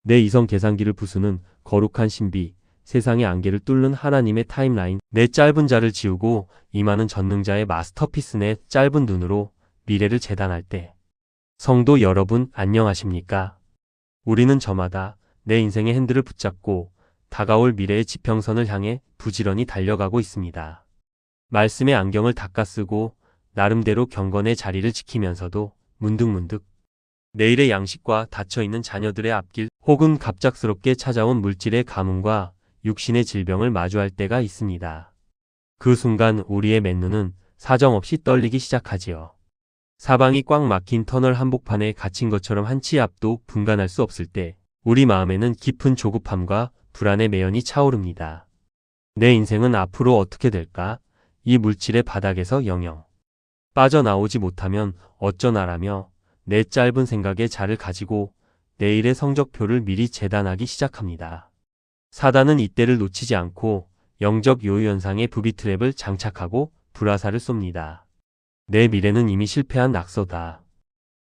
내 이성 계산기를 부수는 거룩한 신비, 세상의 안개를 뚫는 하나님의 타임라인. 내 짧은 자를 지우고 임하는 전능자의 마스터피스. 내 짧은 눈으로 미래를 재단할 때. 성도 여러분, 안녕하십니까? 우리는 저마다 내 인생의 핸들을 붙잡고 다가올 미래의 지평선을 향해 부지런히 달려가고 있습니다. 말씀의 안경을 닦아 쓰고 나름대로 경건의 자리를 지키면서도 문득문득 내일의 양식과 닫혀있는 자녀들의 앞길, 혹은 갑작스럽게 찾아온 물질의 가뭄과 육신의 질병을 마주할 때가 있습니다. 그 순간 우리의 맨눈은 사정없이 떨리기 시작하지요. 사방이 꽉 막힌 터널 한복판에 갇힌 것처럼 한 치 앞도 분간할 수 없을 때 우리 마음에는 깊은 조급함과 불안의 매연이 차오릅니다. 내 인생은 앞으로 어떻게 될까? 이 물질의 바닥에서 영영 빠져나오지 못하면 어쩌나라며 내 짧은 생각의 자를 가지고 내일의 성적표를 미리 재단하기 시작합니다. 사단은 이때를 놓치지 않고 영적 요요현상의 부비트랩을 장착하고 불화살을 쏩니다. 내 미래는 이미 실패한 낙서다.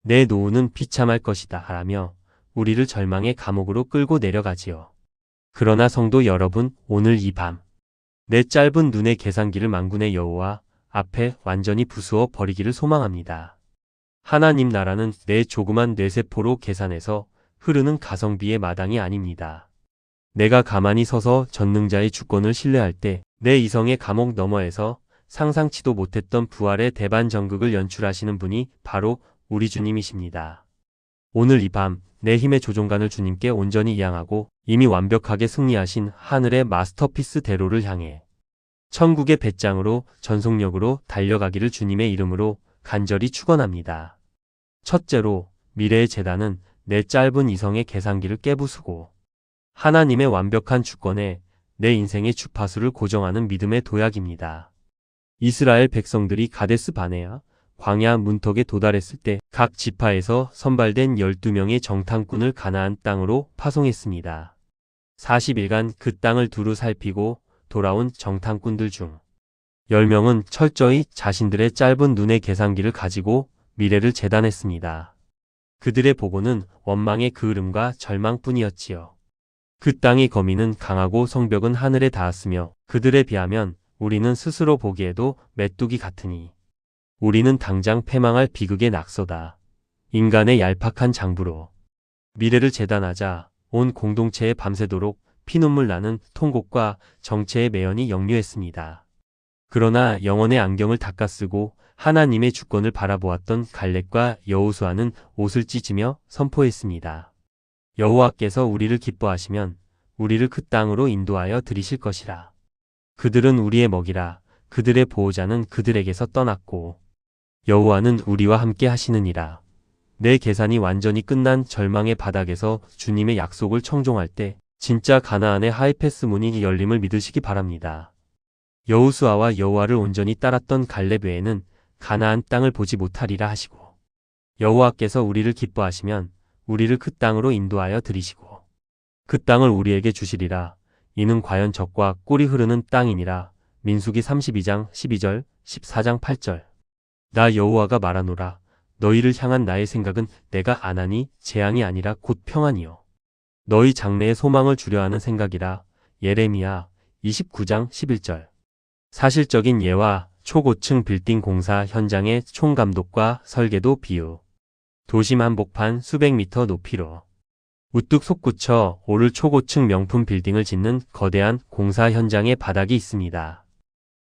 내 노후는 비참할 것이다 라며 우리를 절망의 감옥으로 끌고 내려가지요. 그러나 성도 여러분, 오늘 이 밤 내 짧은 눈의 계산기를 만군의 여호와 앞에 완전히 부수어 버리기를 소망합니다. 하나님 나라는 내 조그만 뇌세포로 계산해서 흐르는 가성비의 마당이 아닙니다. 내가 가만히 서서 전능자의 주권을 신뢰할 때 내 이성의 감옥 너머에서 상상치도 못했던 부활의 대반전극을 연출하시는 분이 바로 우리 주님이십니다. 오늘 이 밤 내 힘의 조종관을 주님께 온전히 이양하고 이미 완벽하게 승리하신 하늘의 마스터피스대로를 향해 천국의 배짱으로 전속력으로 달려가기를 주님의 이름으로 간절히 축원합니다. 첫째로, 미래의 재단은 내 짧은 이성의 계산기를 깨부수고 하나님의 완벽한 주권에 내 인생의 주파수를 고정하는 믿음의 도약입니다. 이스라엘 백성들이 가데스 바네아 광야 문턱에 도달했을 때 각 지파에서 선발된 12명의 정탐꾼을 가나안 땅으로 파송했습니다. 40일간 그 땅을 두루 살피고 돌아온 정탐꾼들 중 10명은 철저히 자신들의 짧은 눈의 계산기를 가지고 미래를 재단했습니다. 그들의 보고는 원망의 그을음과 절망뿐이었지요. 그 땅의 거미는 강하고 성벽은 하늘에 닿았으며 그들에 비하면 우리는 스스로 보기에도 메뚜기 같으니 우리는 당장 패망할 비극의 낙서다. 인간의 얄팍한 장부로 미래를 재단하자 온 공동체에 밤새도록 피눈물 나는 통곡과 정체의 매연이 역류했습니다. 그러나 영혼의 안경을 닦아 쓰고 하나님의 주권을 바라보았던 갈렙과 여호수아는 옷을 찢으며 선포했습니다. 여호와께서 우리를 기뻐하시면 우리를 그 땅으로 인도하여 들이실 것이라. 그들은 우리의 먹이라. 그들의 보호자는 그들에게서 떠났고 여호와는 우리와 함께 하시느니라. 내 계산이 완전히 끝난 절망의 바닥에서 주님의 약속을 청종할 때 진짜 가나안의 하이패스 문이 열림을 믿으시기 바랍니다. 여호수아와 여호와를 온전히 따랐던 갈렙 외에는 가나안 땅을 보지 못하리라 하시고 여호와께서 우리를 기뻐하시면 우리를 그 땅으로 인도하여 들이시고 그 땅을 우리에게 주시리라. 이는 과연 젖과 꿀이 흐르는 땅이니라. 민수기 32장 12절 14장 8절. 나 여호와가 말하노라. 너희를 향한 나의 생각은 내가 안하니 재앙이 아니라 곧 평안이요 너희 장래의 소망을 주려하는 생각이라. 예레미야 29장 11절. 사실적인 예와 초고층 빌딩 공사 현장의 총감독과 설계도 비유. 도심 한복판 수백 미터 높이로 우뚝 솟구쳐 오를 초고층 명품 빌딩을 짓는 거대한 공사 현장의 바닥이 있습니다.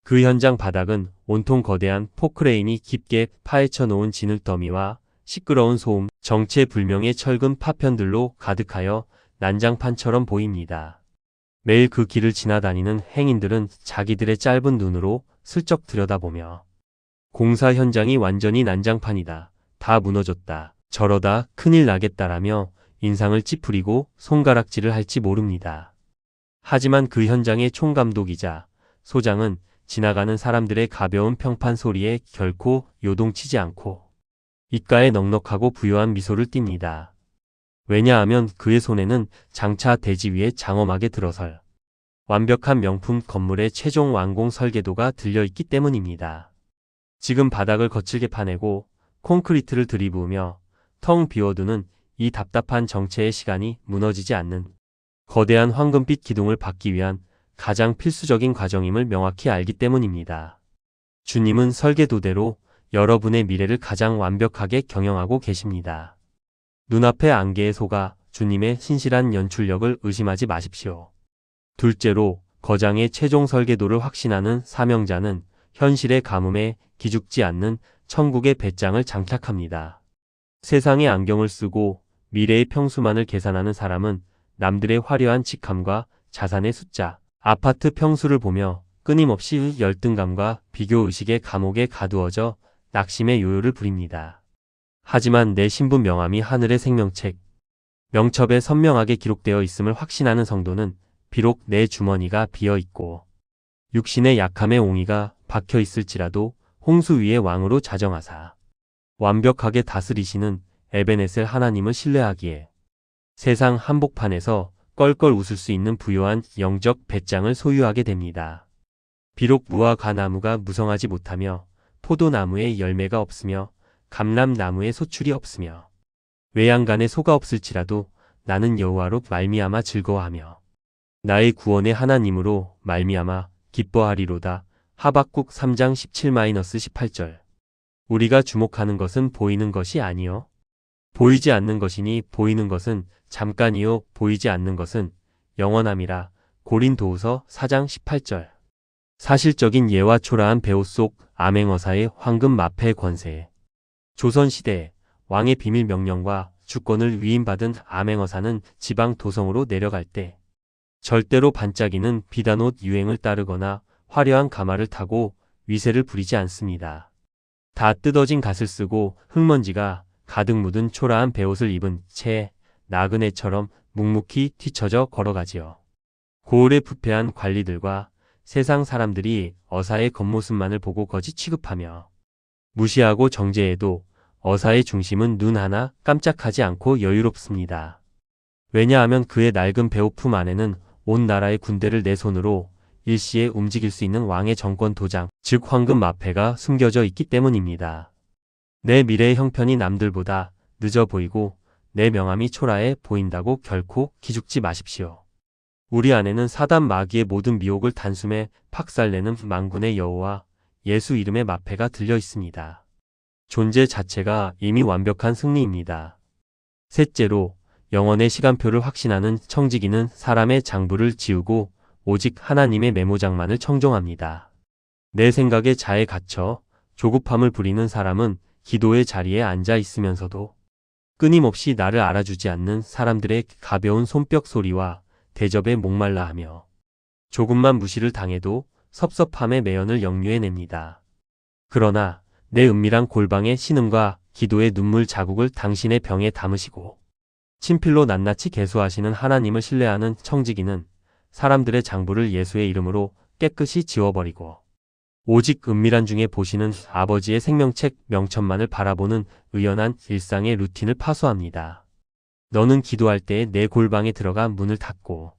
그 현장 바닥은 온통 거대한 포크레인이 깊게 파헤쳐 놓은 진흙더미와 시끄러운 소음, 정체불명의 철근 파편들로 가득하여 난장판처럼 보입니다. 매일 그 길을 지나다니는 행인들은 자기들의 짧은 눈으로 슬쩍 들여다보며 공사 현장이 완전히 난장판이다. 다 무너졌다. 저러다 큰일 나겠다라며 인상을 찌푸리고 손가락질을 할지 모릅니다. 하지만 그 현장의 총감독이자 소장은 지나가는 사람들의 가벼운 평판 소리에 결코 요동치지 않고 입가에 넉넉하고 부유한 미소를 띱니다. 왜냐하면 그의 손에는 장차 대지 위에 장엄하게 들어설 완벽한 명품 건물의 최종 완공 설계도가 들려있기 때문입니다. 지금 바닥을 거칠게 파내고 콘크리트를 들이부으며 텅 비워두는 이 답답한 정체의 시간이 무너지지 않는 거대한 황금빛 기둥을 받기 위한 가장 필수적인 과정임을 명확히 알기 때문입니다. 주님은 설계도대로 여러분의 미래를 가장 완벽하게 경영하고 계십니다. 눈앞의 안개에 속아 주님의 신실한 연출력을 의심하지 마십시오. 둘째로, 거장의 최종 설계도를 확신하는 사명자는 현실의 가뭄에 기죽지 않는 천국의 배짱을 장착합니다. 세상의 안경을 쓰고 미래의 평수만을 계산하는 사람은 남들의 화려한 직함과 자산의 숫자, 아파트 평수를 보며 끊임없이 열등감과 비교의식의 감옥에 가두어져 낙심의 요요를 부립니다. 하지만 내 신분 명함이 하늘의 생명책, 명첩에 선명하게 기록되어 있음을 확신하는 성도는 비록 내 주머니가 비어 있고 육신의 약함의 옹이가 박혀 있을지라도 홍수 위의 왕으로 자정하사 완벽하게 다스리시는 에베네셀 하나님을 신뢰하기에 세상 한복판에서 껄껄 웃을 수 있는 부요한 영적 배짱을 소유하게 됩니다. 비록 무화 과나무가 무성하지 못하며 포도나무에 열매가 없으며 감람나무에 소출이 없으며 외양간에 소가 없을지라도 나는 여호와로 말미암아 즐거워하며 나의 구원의 하나님으로 말미암아 기뻐하리로다. 하박국 3장 17-18절. 우리가 주목하는 것은 보이는 것이 아니요 보이지 않는 것이니 보이는 것은 잠깐이요 보이지 않는 것은 영원함이라. 고린도후서 4장 18절. 사실적인 예와 초라한 배후 속 암행어사의 황금 마패의 권세. 조선시대 왕의 비밀 명령과 주권을 위임받은 암행어사는 지방 도성으로 내려갈 때 절대로 반짝이는 비단옷 유행을 따르거나 화려한 가마를 타고 위세를 부리지 않습니다. 다 뜯어진 갓을 쓰고 흙먼지가 가득 묻은 초라한 베옷을 입은 채 나그네처럼 묵묵히 뒤처져 걸어가지요. 고을의 부패한 관리들과 세상 사람들이 어사의 겉모습만을 보고 거지 취급하며 무시하고 정죄해도 어사의 중심은 눈 하나 깜짝하지 않고 여유롭습니다. 왜냐하면 그의 낡은 배우품 안에는 온 나라의 군대를 내 손으로 일시에 움직일 수 있는 왕의 정권 도장, 즉 황금 마패가 숨겨져 있기 때문입니다. 내 미래의 형편이 남들보다 늦어 보이고 내 명함이 초라해 보인다고 결코 기죽지 마십시오. 우리 안에는 사단 마귀의 모든 미혹을 단숨에 박살내는 만군의 여호와 예수 이름의 마패가 들려 있습니다. 존재 자체가 이미 완벽한 승리입니다. 셋째로, 영원의 시간표를 확신하는 청지기는 사람의 장부를 지우고 오직 하나님의 메모장만을 청종합니다. 내 생각에 자에 갇혀 조급함을 부리는 사람은 기도의 자리에 앉아 있으면서도 끊임없이 나를 알아주지 않는 사람들의 가벼운 손뼉 소리와 대접에 목말라 하며 조금만 무시를 당해도 섭섭함의 매연을 역류해냅니다. 그러나 내 은밀한 골방의 신음과 기도의 눈물 자국을 당신의 병에 담으시고 친필로 낱낱이 계수하시는 하나님을 신뢰하는 청지기는 사람들의 장부를 예수의 이름으로 깨끗이 지워버리고 오직 은밀한 중에 보시는 아버지의 생명책 명천만을 바라보는 의연한 일상의 루틴을 파수합니다. 너는 기도할 때에 내 골방에 들어가 문을 닫고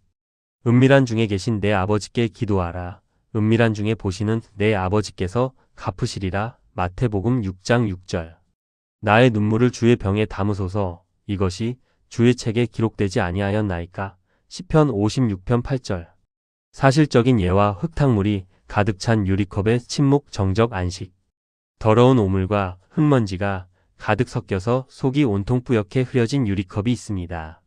은밀한 중에 계신 내 아버지께 기도하라. 은밀한 중에 보시는 내 아버지께서 갚으시리라. 마태복음 6장 6절. 나의 눈물을 주의 병에 담으소서. 이것이 주의 책에 기록되지 아니하였나이까. 시편 56편 8절. 사실적인 예와 흙탕물이 가득 찬 유리컵의 침묵 정적 안식. 더러운 오물과 흙먼지가 가득 섞여서 속이 온통 뿌옇게 흐려진 유리컵이 있습니다.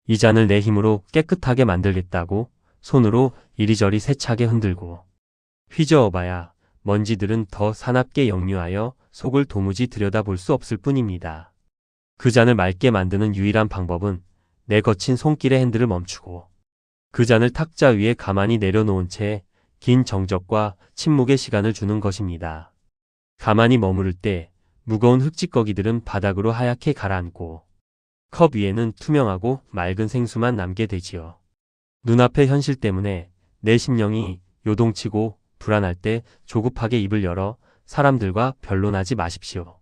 이 잔을 내 힘으로 깨끗하게 만들겠다고 손으로 이리저리 세차게 흔들고 휘저어봐야 먼지들은 더 사납게 역류하여 속을 도무지 들여다볼 수 없을 뿐입니다. 그 잔을 맑게 만드는 유일한 방법은 내 거친 손길의 핸들을 멈추고 그 잔을 탁자 위에 가만히 내려놓은 채 긴 정적과 침묵의 시간을 주는 것입니다. 가만히 머무를 때 무거운 흙찌꺼기들은 바닥으로 하얗게 가라앉고 컵 위에는 투명하고 맑은 생수만 남게 되지요. 눈앞의 현실 때문에 내 심령이 요동치고 불안할 때 조급하게 입을 열어 사람들과 변론하지 마십시오.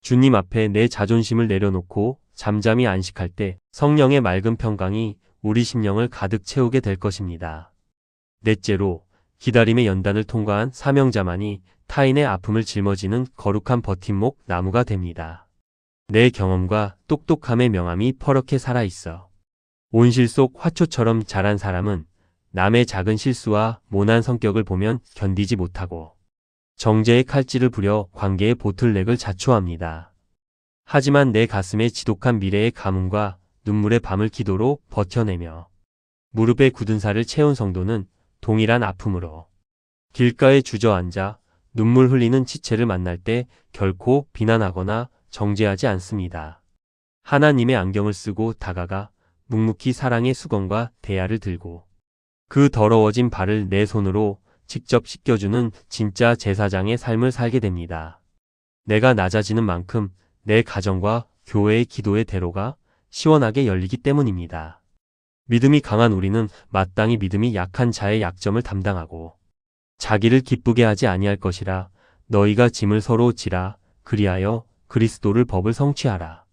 주님 앞에 내 자존심을 내려놓고 잠잠히 안식할 때 성령의 맑은 평강이 우리 심령을 가득 채우게 될 것입니다. 넷째로, 기다림의 연단을 통과한 사명자만이 타인의 아픔을 짊어지는 거룩한 버팀목 나무가 됩니다. 내 경험과 똑똑함의 명암이 퍼렇게 살아있어. 온실 속 화초처럼 자란 사람은 남의 작은 실수와 모난 성격을 보면 견디지 못하고 정제의 칼질을 부려 관계의 보틀넥을 자초합니다. 하지만 내 가슴에 지독한 미래의 가뭄과 눈물의 밤을 기도로 버텨내며 무릎에 굳은 살을 채운 성도는 동일한 아픔으로 길가에 주저앉아 눈물 흘리는 지체를 만날 때 결코 비난하거나 정죄하지 않습니다. 하나님의 안경을 쓰고 다가가 묵묵히 사랑의 수건과 대야를 들고 그 더러워진 발을 내 손으로 직접 씻겨주는 진짜 제사장의 삶을 살게 됩니다. 내가 낮아지는 만큼 내 가정과 교회의 기도의 대로가 시원하게 열리기 때문입니다. 믿음이 강한 우리는 마땅히 믿음이 약한 자의 약점을 담당하고 자기를 기쁘게 하지 아니할 것이라. 너희가 짐을 서로 지라. 그리하여 그리스도를 법을 성취하라.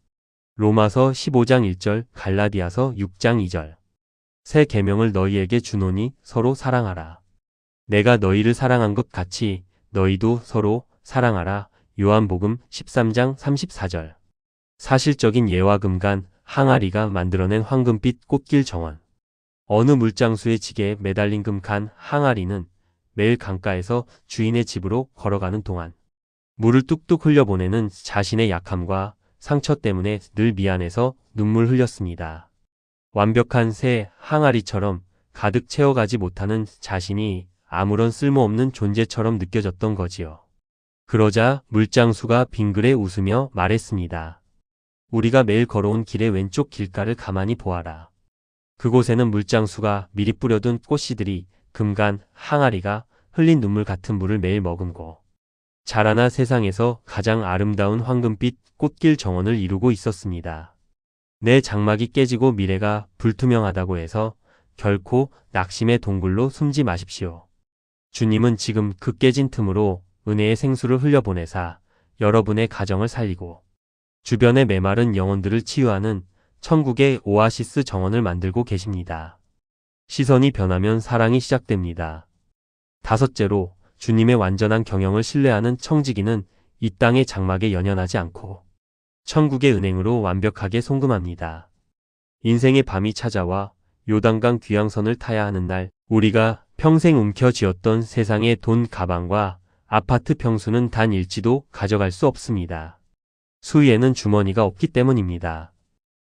로마서 15장 1절, 갈라디아서 6장 2절. 새 계명을 너희에게 주노니 서로 사랑하라. 내가 너희를 사랑한 것 같이 너희도 서로 사랑하라. 요한복음 13장 34절. 사실적인 예와 금간, 항아리가 만들어낸 황금빛 꽃길 정원. 어느 물장수의 지게에 매달린 금간 항아리는 매일 강가에서 주인의 집으로 걸어가는 동안 물을 뚝뚝 흘려보내는 자신의 약함과 상처 때문에 늘 미안해서 눈물 흘렸습니다. 완벽한 새 항아리처럼 가득 채워가지 못하는 자신이 아무런 쓸모없는 존재처럼 느껴졌던 거지요. 그러자 물장수가 빙그레 웃으며 말했습니다. 우리가 매일 걸어온 길의 왼쪽 길가를 가만히 보아라. 그곳에는 물장수가 미리 뿌려둔 꽃씨들이 금간 항아리가 흘린 눈물 같은 물을 매일 머금고 자라나 세상에서 가장 아름다운 황금빛 꽃길 정원을 이루고 있었습니다. 내 장막이 깨지고 미래가 불투명하다고 해서 결코 낙심의 동굴로 숨지 마십시오. 주님은 지금 그 깨진 틈으로 은혜의 생수를 흘려보내사 여러분의 가정을 살리고 주변의 메마른 영혼들을 치유하는 천국의 오아시스 정원을 만들고 계십니다. 시선이 변하면 사랑이 시작됩니다. 다섯째로, 주님의 완전한 경영을 신뢰하는 청지기는 이 땅의 장막에 연연하지 않고 천국의 은행으로 완벽하게 송금합니다. 인생의 밤이 찾아와 요단강 귀향선을 타야 하는 날, 우리가 평생 움켜쥐었던 세상의 돈 가방과 아파트 평수는 단 일지도 가져갈 수 없습니다. 수위에는 주머니가 없기 때문입니다.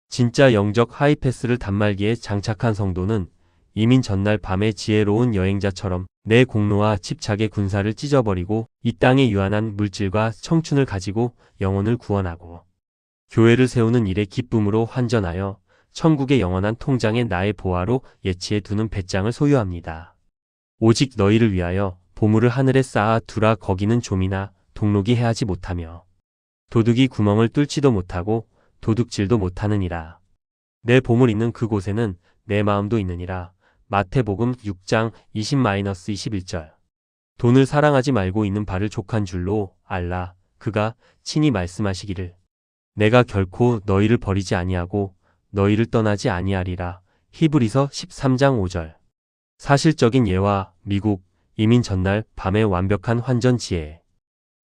진짜 영적 하이패스를 단말기에 장착한 성도는 이민 전날 밤의 지혜로운 여행자처럼 내 공로와 집착의 군사를 찢어버리고 이 땅의 유한한 물질과 청춘을 가지고 영혼을 구원하고 교회를 세우는 일에 기쁨으로 환전하여 천국의 영원한 통장에 나의 보화로 예치해 두는 배짱을 소유합니다. 오직 너희를 위하여 보물을 하늘에 쌓아 두라. 거기는 좀이나 동록이 해하지 못하며 도둑이 구멍을 뚫지도 못하고 도둑질도 못하느니라. 내 보물 있는 그곳에는 내 마음도 있느니라. 마태복음 6장 20-21절. 돈을 사랑하지 말고 있는 바를 족한 줄로 알라. 그가 친히 말씀하시기를 내가 결코 너희를 버리지 아니하고 너희를 떠나지 아니하리라. 히브리서 13장 5절. 사실적인 예와 미국 이민 전날 밤의 완벽한 환전 지혜.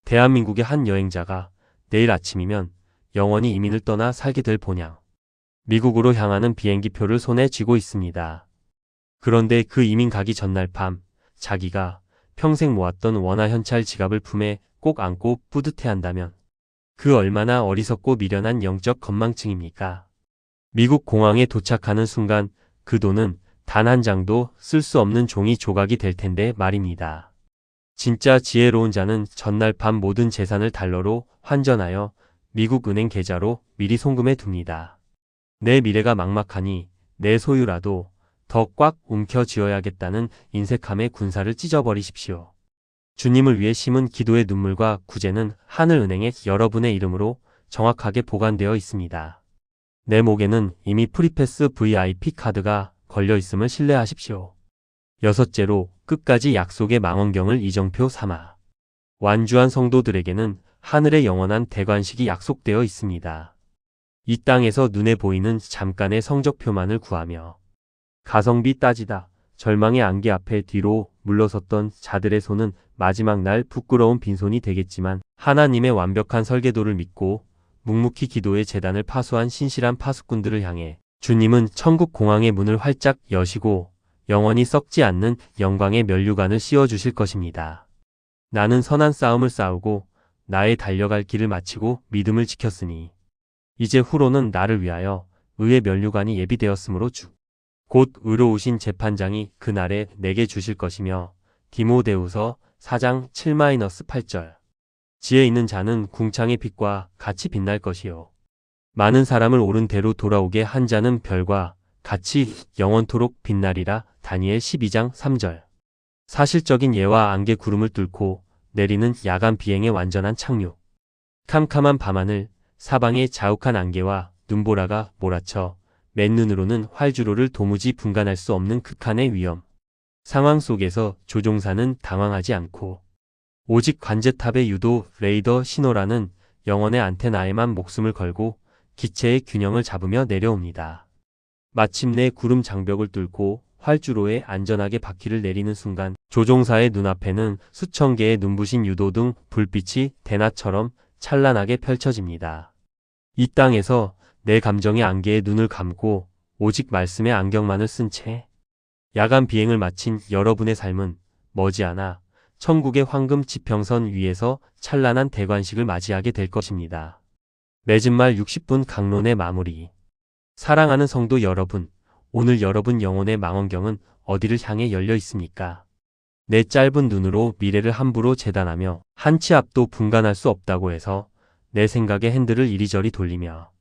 대한민국의 한 여행자가 내일 아침이면 영원히 이민을 떠나 살게 될 본향. 미국으로 향하는 비행기표를 손에 쥐고 있습니다. 그런데 그 이민 가기 전날 밤 자기가 평생 모았던 원화현찰 지갑을 품에 꼭 안고 뿌듯해한다면 그 얼마나 어리석고 미련한 영적 건망증입니까? 미국 공항에 도착하는 순간 그 돈은 단 한 장도 쓸 수 없는 종이 조각이 될 텐데 말입니다. 진짜 지혜로운 자는 전날 밤 모든 재산을 달러로 환전하여 미국 은행 계좌로 미리 송금해 둡니다. 내 미래가 막막하니 내 소유라도 더 꽉 움켜쥐어야겠다는 인색함의 군사를 찢어버리십시오. 주님을 위해 심은 기도의 눈물과 구제는 하늘은행에 여러분의 이름으로 정확하게 보관되어 있습니다. 내 목에는 이미 프리패스 VIP 카드가 걸려 있음을 신뢰하십시오. 여섯째로, 끝까지 약속의 망원경을 이정표 삼아. 완주한 성도들에게는 하늘의 영원한 대관식이 약속되어 있습니다. 이 땅에서 눈에 보이는 잠깐의 성적표만을 구하며 가성비 따지다 절망의 안개 앞에 뒤로 물러섰던 자들의 손은 마지막 날 부끄러운 빈손이 되겠지만 하나님의 완벽한 설계도를 믿고 묵묵히 기도의 제단을 파수한 신실한 파수꾼들을 향해 주님은 천국 공항의 문을 활짝 여시고 영원히 썩지 않는 영광의 면류관을 씌워주실 것입니다. 나는 선한 싸움을 싸우고 나의 달려갈 길을 마치고 믿음을 지켰으니 이제 후로는 나를 위하여 의의 면류관이 예비되었으므로 곧 의로우신 재판장이 그날에 내게 주실 것이며 디모데후서 4장 7-8절 지혜 있는 자는 궁창의 빛과 같이 빛날 것이요 많은 사람을 옳은 대로 돌아오게 한 자는 별과 같이 영원토록 빛나리라. 다니엘 12장 3절 사실적인 예와 안개 구름을 뚫고 내리는 야간 비행의 완전한 착륙 캄캄한 밤하늘 사방에 자욱한 안개와 눈보라가 몰아쳐 맨눈으로는 활주로를 도무지 분간할 수 없는 극한의 위험 상황 속에서 조종사는 당황하지 않고 오직 관제탑의 유도 레이더 신호라는 영혼의 안테나에만 목숨을 걸고 기체의 균형을 잡으며 내려옵니다. 마침내 구름 장벽을 뚫고 활주로에 안전하게 바퀴를 내리는 순간 조종사의 눈앞에는 수천 개의 눈부신 유도등 불빛이 대낮처럼 찬란하게 펼쳐집니다. 이 땅에서 내 감정의 안개에 눈을 감고 오직 말씀의 안경만을 쓴 채 야간 비행을 마친 여러분의 삶은 머지않아 천국의 황금 지평선 위에서 찬란한 대관식을 맞이하게 될 것입니다. 맺은 말 60분 강론의 마무리. 사랑하는 성도 여러분, 오늘 여러분 영혼의 망원경은 어디를 향해 열려 있습니까? 내 짧은 눈으로 미래를 함부로 재단하며 한 치 앞도 분간할 수 없다고 해서 내 생각의 핸들을 이리저리 돌리며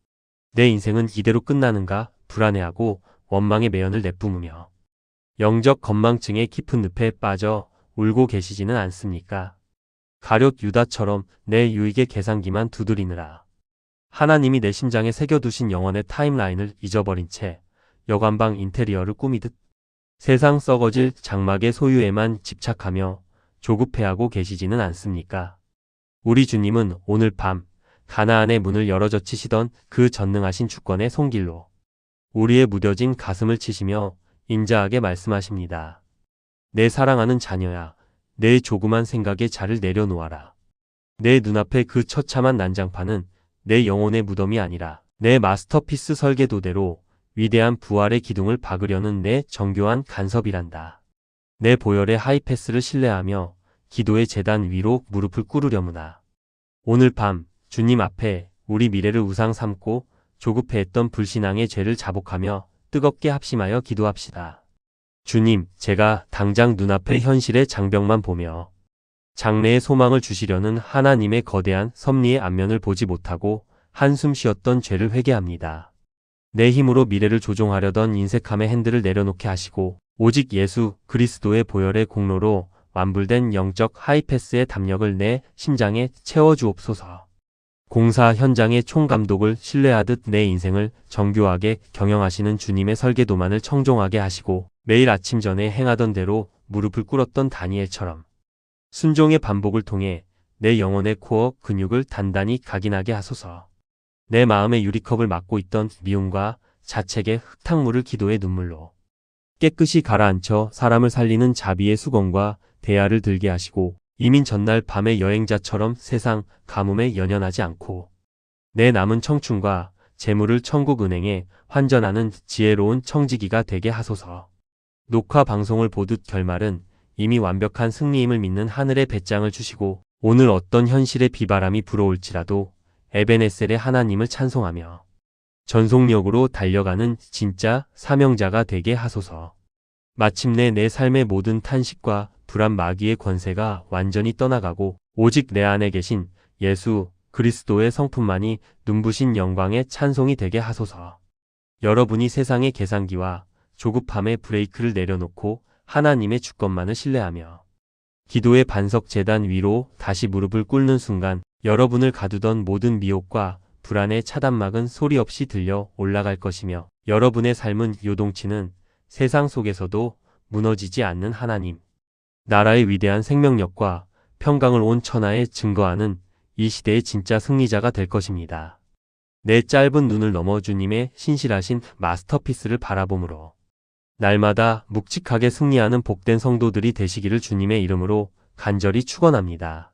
내 인생은 이대로 끝나는가 불안해하고 원망의 매연을 내뿜으며 영적 건망증의 깊은 늪에 빠져 울고 계시지는 않습니까? 가룟 유다처럼 내 유익의 계산기만 두드리느라 하나님이 내 심장에 새겨두신 영혼의 타임라인을 잊어버린 채 여관방 인테리어를 꾸미듯 세상 썩어질 장막의 소유에만 집착하며 조급해하고 계시지는 않습니까? 우리 주님은 오늘 밤 가나안의 문을 열어젖히시던 그 전능하신 주권의 손길로 우리의 무뎌진 가슴을 치시며 인자하게 말씀하십니다. 내 사랑하는 자녀야, 내 조그만 생각에 자를 내려놓아라. 내 눈앞에 그 처참한 난장판은 내 영혼의 무덤이 아니라 내 마스터피스 설계도대로 위대한 부활의 기둥을 박으려는 내 정교한 간섭이란다. 내 보혈의 하이패스를 신뢰하며 기도의 제단 위로 무릎을 꿇으려무나. 오늘 밤 주님 앞에 우리 미래를 우상 삼고 조급해했던 불신앙의 죄를 자복하며 뜨겁게 합심하여 기도합시다. 주님, 제가 당장 눈앞의 현실의 장벽만 보며 장래의 소망을 주시려는 하나님의 거대한 섭리의 안면을 보지 못하고 한숨 쉬었던 죄를 회개합니다. 내 힘으로 미래를 조종하려던 인색함의 핸들을 내려놓게 하시고 오직 예수 그리스도의 보혈의 공로로 완불된 영적 하이패스의 담력을 내 심장에 채워주옵소서. 공사 현장의 총감독을 신뢰하듯 내 인생을 정교하게 경영하시는 주님의 설계도만을 청종하게 하시고 매일 아침 전에 행하던 대로 무릎을 꿇었던 다니엘처럼 순종의 반복을 통해 내 영혼의 코어 근육을 단단히 각인하게 하소서. 내 마음의 유리컵을 막고 있던 미움과 자책의 흙탕물을 기도의 눈물로 깨끗이 가라앉혀 사람을 살리는 자비의 수건과 대야를 들게 하시고 이민 전날 밤의 여행자처럼 세상 가뭄에 연연하지 않고 내 남은 청춘과 재물을 천국 은행에 환전하는 지혜로운 청지기가 되게 하소서. 녹화 방송을 보듯 결말은 이미 완벽한 승리임을 믿는 하늘의 배짱을 주시고 오늘 어떤 현실의 비바람이 불어올지라도 에베네셀의 하나님을 찬송하며 전속력으로 달려가는 진짜 사명자가 되게 하소서. 마침내 내 삶의 모든 탄식과 불안 마귀의 권세가 완전히 떠나가고 오직 내 안에 계신 예수 그리스도의 성품만이 눈부신 영광의 찬송이 되게 하소서. 여러분이 세상의 계산기와 조급함의 브레이크를 내려놓고 하나님의 주권만을 신뢰하며 기도의 반석 제단 위로 다시 무릎을 꿇는 순간 여러분을 가두던 모든 미혹과 불안의 차단막은 소리 없이 들려 올라갈 것이며 여러분의 삶은 요동치는 세상 속에서도 무너지지 않는 하나님 나라의 위대한 생명력과 평강을 온 천하에 증거하는 이 시대의 진짜 승리자가 될 것입니다. 내 짧은 눈을 넘어 주님의 신실하신 마스터피스를 바라봄으로 날마다 묵직하게 승리하는 복된 성도들이 되시기를 주님의 이름으로 간절히 축원합니다.